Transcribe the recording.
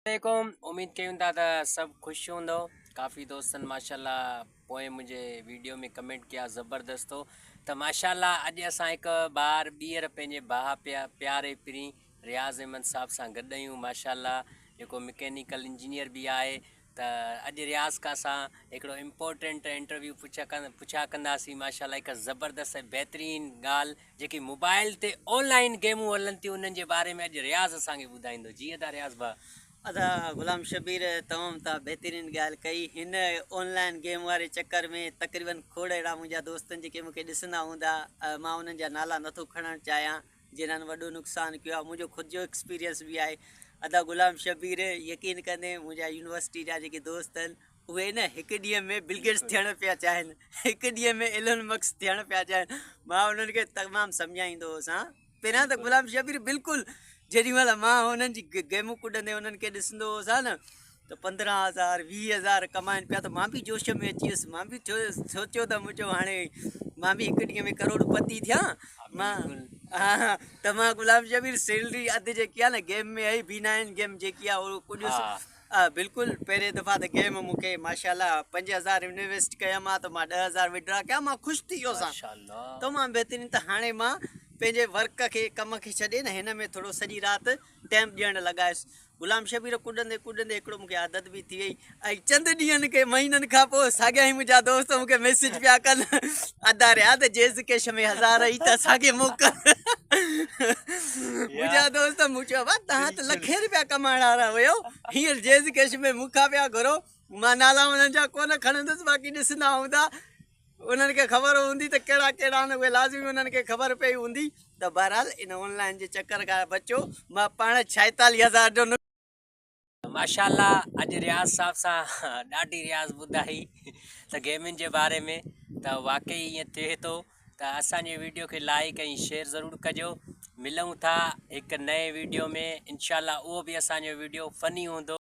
वालेकुम। उम्मीद कयूं था त सभु ख़ुशि हूंदो। काफ़ी दोस्तनि माशाल्लाह पोइ मुंहिंजे वीडियो में कमेंट किया ज़बरदस्त हो। त माशाल्लाह अॼु असां हिकु बार ॿीहर पंहिंजे भाउ प्यारे पिरी रियाज़ अहमद साहब सां गॾु आहियूं। माशाल्लाह जेको मैकेनिकल इंजीनियर बि आहे। त अॼु रियाज़ खां असां हिकिड़ो इम्पोर्टेंट इंटरव्यू पुछा कंदासीं। माशाल्लाह हिकु ज़बरदस्त ऐं बहितरीनु ॻाल्हि जेकी मोबाइल ते ऑनलाइन गेमूं हलनि थियूं उन्हनि जे बारे में अॼु रियाज़ असांखे ॿुधाईंदो। जीअं त रियाज़ भाउ अदा गुलाम शबीर तमामु तव्हां बहितरीनु ॻाल्हि कई। हिन ऑनलाइन गेम वारे चकर में तक़रीबन खोड़ अहिड़ा मुंहिंजा दोस्तनि जेके मूंखे ॾिसंदा हूंदा, मां उन्हनि जा नाला नथो खणणु चाहियां जिन्हनि वॾो नुक़सानु कयो आहे। मुंहिंजो ख़ुदि जो एक्सपीरियंस बि आहे। अदा गुलाम शबीर यकीन कंदे मुंहिंजा यूनिवर्सिटी जा जेके दोस्त आहिनि उहे न हिकु ॾींहं में बिलगेट्स थियणु पिया चाहिनि, हिकु ॾींहं में एलन मस्क थियणु पिया चाहिनि। मां उन्हनि खे तमामु सम्झाईंदो हुउसि। पहिरियां त गुलाम शबीर बिल्कुलु जेॾी महिल मां हुननि जी गेमूं कुॾंदे हुननि खे ॾिसंदो हुउसि न त 15,000 20,000 कमाइनि पिया, त मां बि जोश में अची वियुसि। मां बि सोचियो त मुंहिंजो हाणे मां बि हिकु ॾींहं में करोड़पति थियां। मां हा त मां गुलाम शबीर सैलरी अधु जेकी आहे न गेम में आई B9 गेम जेकी आहे उहो कुॾुसि। बिल्कुलु पहिरें दफ़ा त गेम मूंखे माशाल्लाह 5,000 इन्वेस्ट कया मां, त मां 10,000 विड्रा कया। मां ख़ुशि थी वियोसि तमामु बहितरीनु। त हाणे मां पंहिंजे वर्क खे कम खे छॾे न हिन में थोरो सॼी राति टाइम ॾियणु लॻायुसि। गुलाम शबीर कुॾंदे कुॾंदे हिकिड़ो मूंखे आदत बि थी वई। ऐं चंद ॾींहंनि खे महीननि खां पोइ साॻिया ई मुंहिंजा दोस्त मूंखे मैसेज पिया कनि, अदा रियाज़ जेज़ कैश में 1000 ई त असांखे मोकिल। मुंहिंजा दोस्त मूं चयो भाउ तव्हां त लखे रुपया कमाइण वारा हुयो, हींअर जेज़ कैश में मूंखां पिया घुरो। मां नाला हुननि जा कोन खणंदुसि, बाक़ी ॾिसंदा हूंदा उन्हनि खे ख़बर हूंदी त कहिड़ा कहिड़ा आहिनि, उहे लाज़मी उन्हनि खे ख़बर पई हूंदी। त बहरहाल इन ऑनलाइन जे चकर खां बचो। मां पाण 46,000 जो माशाल्लाह अॼु रियाज़ साहब सां ॾाढी रियाज़ ॿुधाई त गेमियुनि जे बारे में। त वाक़ई ईअं थिए थो त असांजे वीडियो खे लाइक ऐं शेयर ज़रूरु कजो। मिलूं था हिकु नए वीडियो में, इंशाल्लाह उहो बि असांजो वीडियो फ़नी हूंदो।